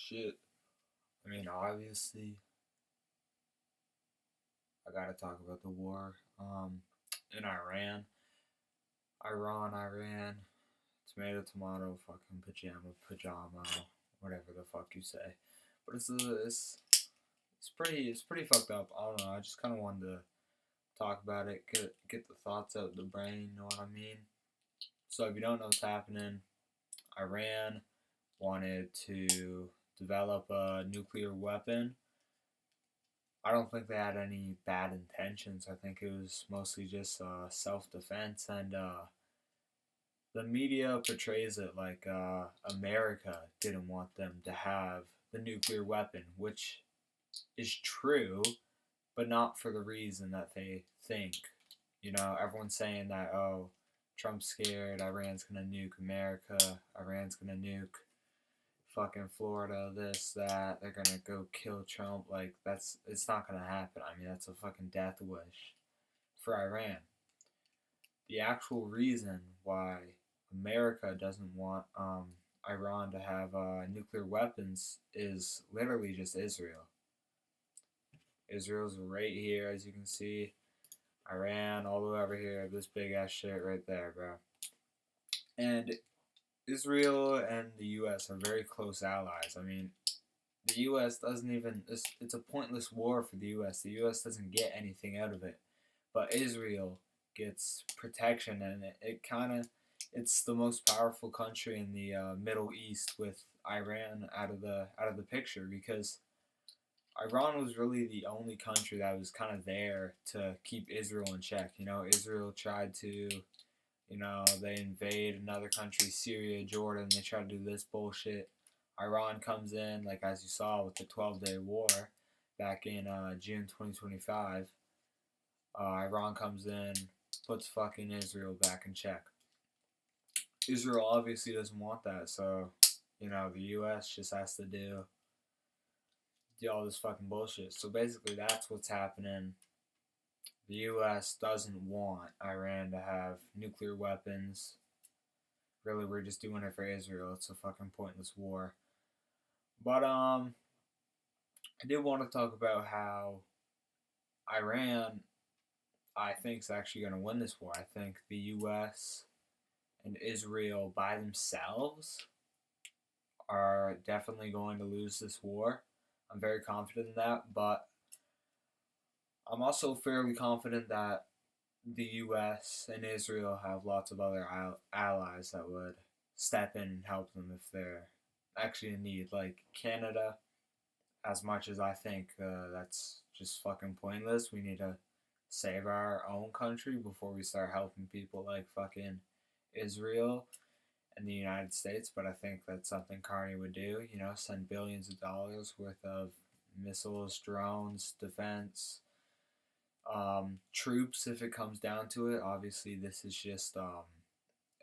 Shit. I mean, obviously, I gotta talk about the war in Iran. Iran, tomato, tomato, fucking pajama, whatever the fuck you say. But it's pretty fucked up. I don't know. I just kind of wanted to talk about it, get the thoughts out of the brain. You know what I mean? So if you don't know what's happening, Iran wanted to develop a nuclear weapon. I don't think they had any bad intentions. I think it was mostly just self defense, and the media portrays it like America didn't want them to have the nuclear weapon, which is true, but not for the reason that they think. You know, everyone's saying that, oh, Trump's scared, Iran's gonna nuke America, Iran's gonna nuke fucking Florida, this, that, they're gonna go kill Trump. Like, it's not gonna happen. I mean, that's a fucking death wish for Iran. The actual reason why America doesn't want Iran to have nuclear weapons is literally just Israel. Israel's right here, as you can see. Iran, all the way over here, this big ass shit right there, bro. And Israel and the U.S. are very close allies. I mean, the U.S. doesn't even. It's a pointless war for the U.S. The U.S. doesn't get anything out of it, but Israel gets protection, and it kind of it's the most powerful country in the Middle East with Iran out of the picture because Iran was really the only country that was kind of there to keep Israel in check. You know, Israel tried to, they invade another country, Syria, Jordan. They try to do this bullshit. Iran comes in, like as you saw with the 12-day war back in June 2025. Iran comes in, puts fucking Israel back in check. Israel obviously doesn't want that, so the U.S. just has to do all this fucking bullshit. So basically, that's what's happening. The U.S. doesn't want Iran to have nuclear weapons. Really, we're just doing it for Israel. It's a fucking pointless war. But I did want to talk about how Iran, I think, is actually going to win this war. I think the U.S. and Israel by themselves are definitely going to lose this war. I'm very confident in that, but I'm also fairly confident that the U.S. and Israel have lots of other allies that would step in and help them if they're actually in need. Like Canada, as much as I think that's just fucking pointless, we need to save our own country before we start helping people like fucking Israel and the United States. But I think that's something Carney would do, send billions of dollars worth of missiles, drones, defense, troops if it comes down to it. Obviously, this is just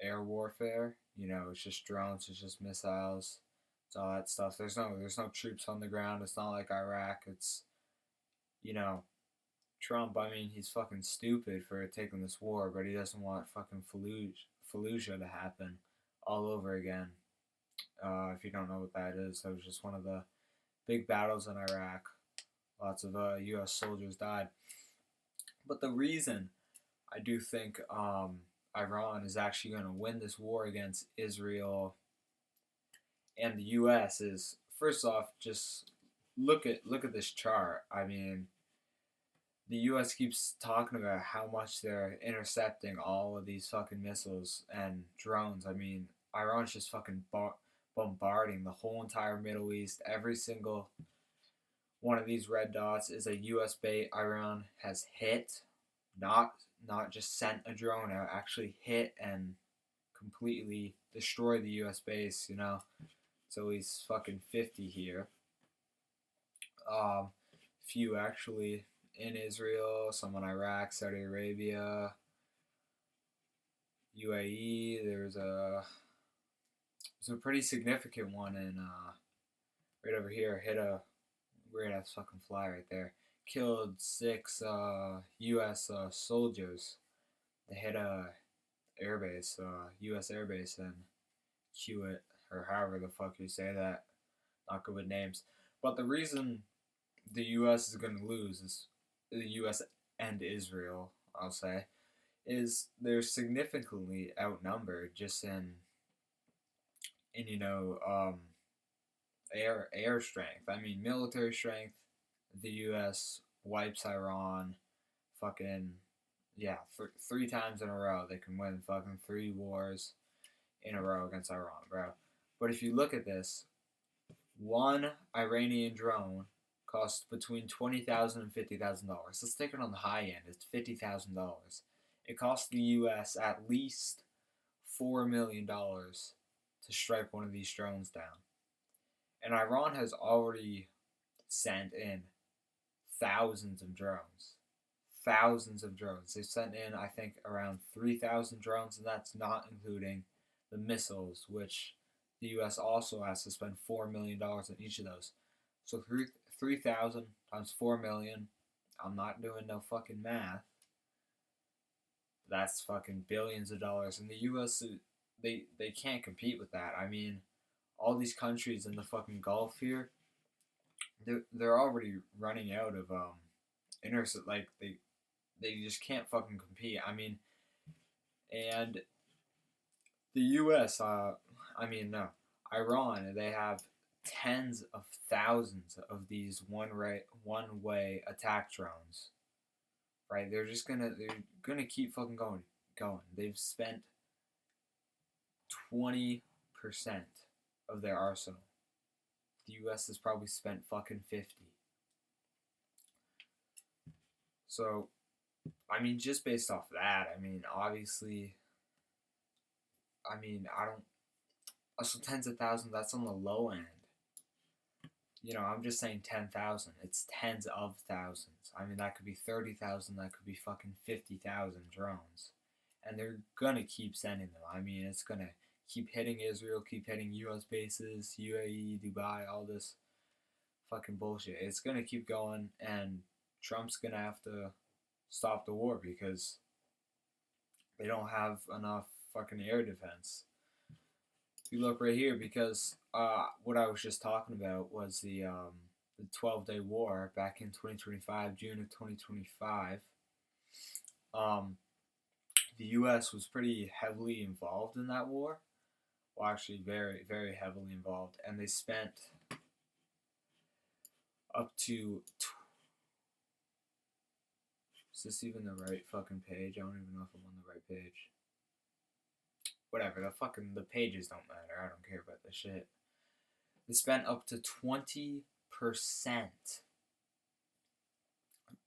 air warfare. It's just drones, it's just missiles, it's all that stuff. There's no troops on the ground. It's not like Iraq. It's you know Trump. I mean, he's fucking stupid for taking this war, but he doesn't want fucking Fallujah to happen all over again. If you don't know what that is, that was just one of the big battles in Iraq. Lots of U.S. soldiers died. But the reason I do think Iran is actually going to win this war against Israel and the U.S. is first off, just look at this chart. I mean, the U.S. keeps talking about how much they're intercepting all of these fucking missiles and drones. I mean, Iran's just fucking bombarding the whole entire Middle East. Every single one of these red dots is a U.S. base Iran has hit, not just sent a drone out, actually hit and completely destroy the U.S. base. So he's fucking 50 here. Few actually in Israel, some in Iraq, Saudi Arabia, UAE. There's a pretty significant one in right over here. Hit a weird ass fucking fly right there. Killed 6 U.S. Soldiers. They hit a airbase, U.S. airbase in Hewitt, or however the fuck you say that. not good with names. But the reason the U.S. is going to lose is the U.S. and Israel, I'll say, is they're significantly outnumbered just in air strength. I mean, military strength. The U.S. wipes Iran, fucking yeah, three times in a row. They can win fucking 3 wars in a row against Iran, bro. But if you look at this, one Iranian drone costs between $20,000 and $50,000. Let's take it on the high end. It's $50,000. It costs the U.S. at least $4 million to strike one of these drones down. And Iran has already sent in thousands of drones. Thousands of drones. They've sent in, I think, around 3,000 drones, and that's not including the missiles, which the U.S. also has to spend $4 million on each of those. So 3,000 times 4 million. I'm not doing no fucking math. That's fucking billions of dollars. And the U.S. they can't compete with that. I mean, all these countries in the fucking Gulf here, they're already running out of like they just can't fucking compete. I mean, and the U.S. No, Iran. They have tens of thousands of these one-way attack drones. Right? They're gonna keep fucking going. They've spent 20% of their arsenal. The U.S. has probably spent fucking 50. So, I mean, just based off that, I mean, obviously, I don't. Also, tens of thousands. That's on the low end. I'm just saying 10,000. It's tens of thousands. I mean, that could be 30,000. That could be fucking 50,000 drones, and they're gonna keep sending them. I mean, it's gonna keep hitting Israel, keep hitting U.S. bases, UAE, Dubai, all this fucking bullshit. It's gonna keep going, and Trump's gonna have to stop the war because they don't have enough fucking air defense. If you look right here, because what I was just talking about was the 12-day war back in 2025, June of 2025. The U.S. was pretty heavily involved in that war. Well, actually, very, very heavily involved, and they spent up to. Is this even the right fucking page? I don't even know if I'm on the right page. Whatever, the pages don't matter. I don't care about the shit. They spent up to 20%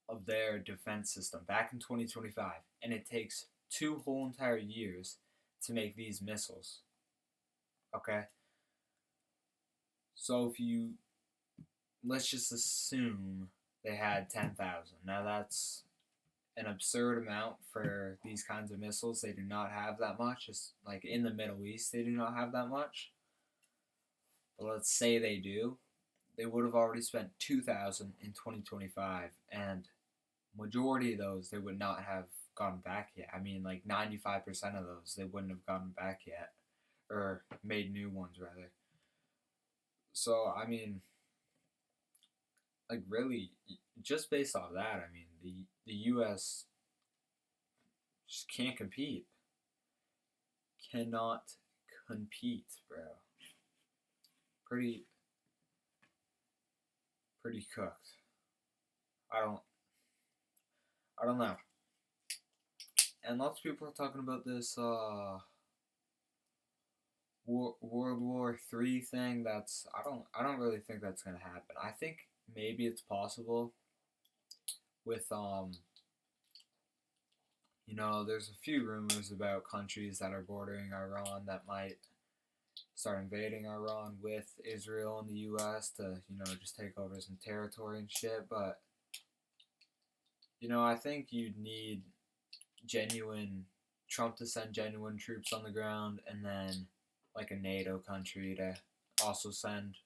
of their defense system back in 2025, and it takes 2 whole entire years to make these missiles. Okay? So let's just assume they had 10,000. Now that's an absurd amount for these kinds of missiles. They do not have that much. It's like in the Middle East, they do not have that much. But let's say they do. They would have already spent 2,000 in 2025, and majority of those they would not have gotten back yet. I mean, like 95% of those they wouldn't have gotten back yet, or made new ones rather. So I mean, like really, just based off that, I mean, the U.S. just can't compete. Cannot compete, bro. Pretty cooked. I don't know. And lots of people are talking about this World War III thing. That's I don't really think that's gonna happen. I think maybe it's possible with there's a few rumors about countries that are bordering Iran that might start invading Iran with Israel and the U.S. to just take over some territory and shit. But I think you'd need Trump to send genuine troops on the ground, and then like a NATO country to also send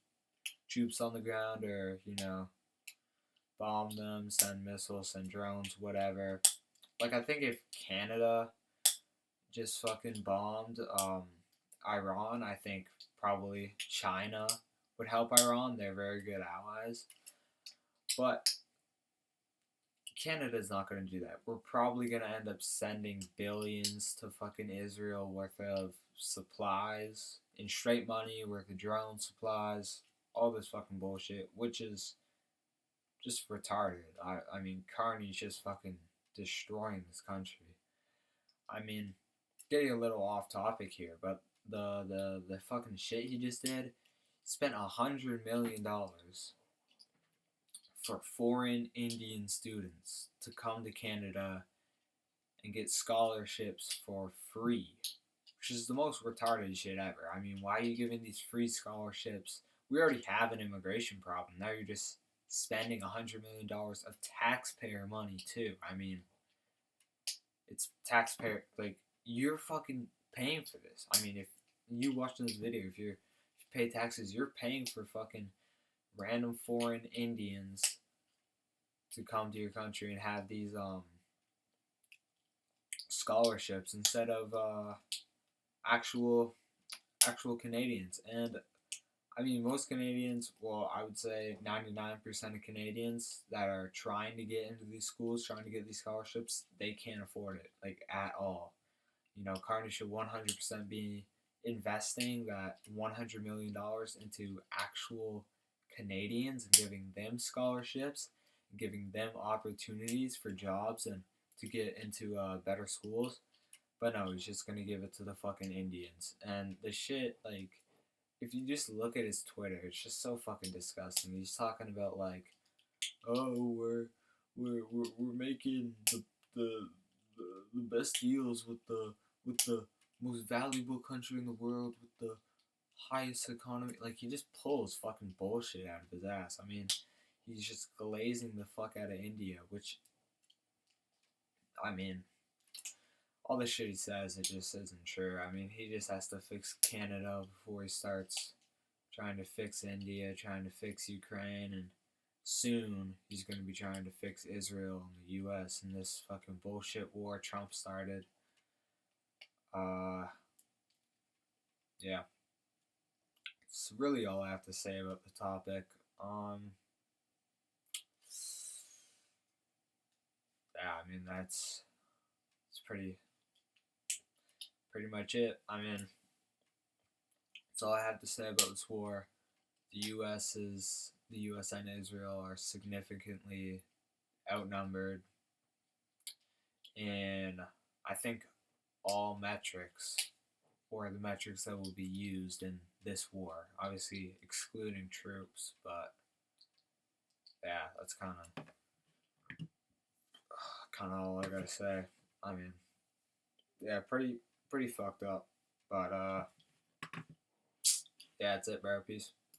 troops on the ground, or bomb them, send missiles, send drones, whatever. Like, I think if Canada just fucking bombed Iran, I think probably China would help Iran. They're very good allies. But Canada's not going to do that. We're probably going to end up sending billions to fucking Israel worth of supplies in straight money, worth of drone supplies, all this fucking bullshit, which is just retarded. I mean, Carney's just fucking destroying this country. I mean, getting a little off topic here, but the fucking shit he just did, spent $100 million for foreign Indian students to come to Canada and get scholarships for free, which is the most retarded shit ever. I mean, why are you giving these free scholarships? We already have an immigration problem. Now you're just spending $100 million of taxpayer money too. I mean, it's taxpayer, like, you're fucking paying for this. I mean, if you watching this video, if you pay taxes, you're paying for fucking random foreign Indians to come to your country and have these scholarships instead of actual Canadians. And I mean, most Canadians, well, I would say 99% of Canadians that are trying to get into these schools, trying to get these scholarships, they can't afford it, like, at all. You know, Carney should 100% be investing that $100 million into actual Canadians and giving them scholarships, and giving them opportunities for jobs and to get into better schools. But no, he's just gonna give it to the fucking Indians. And the shit, like, if you just look at his Twitter, it's just so fucking disgusting. He's talking about, like, oh, we're making the best deals with the most valuable country in the world with the highest economy. Like, he just pulls fucking bullshit out of his ass. I mean, he's just glazing the fuck out of India, which, I mean, all the shit he says, it just isn't true. I mean, he just has to fix Canada before he starts trying to fix India, trying to fix Ukraine, and soon he's going to be trying to fix Israel and the U.S. in this fucking bullshit war Trump started. Yeah. It's really all I have to say about the topic. Yeah, I mean, it's pretty much it. I mean, that's all I have to say about this war. The U.S. and Israel are significantly outnumbered, and I think all metrics, or the metrics that will be used in this war, obviously excluding troops, but yeah, that's kind of all I gotta say. I mean, yeah, pretty fucked up, but yeah, that's it, bro. Peace.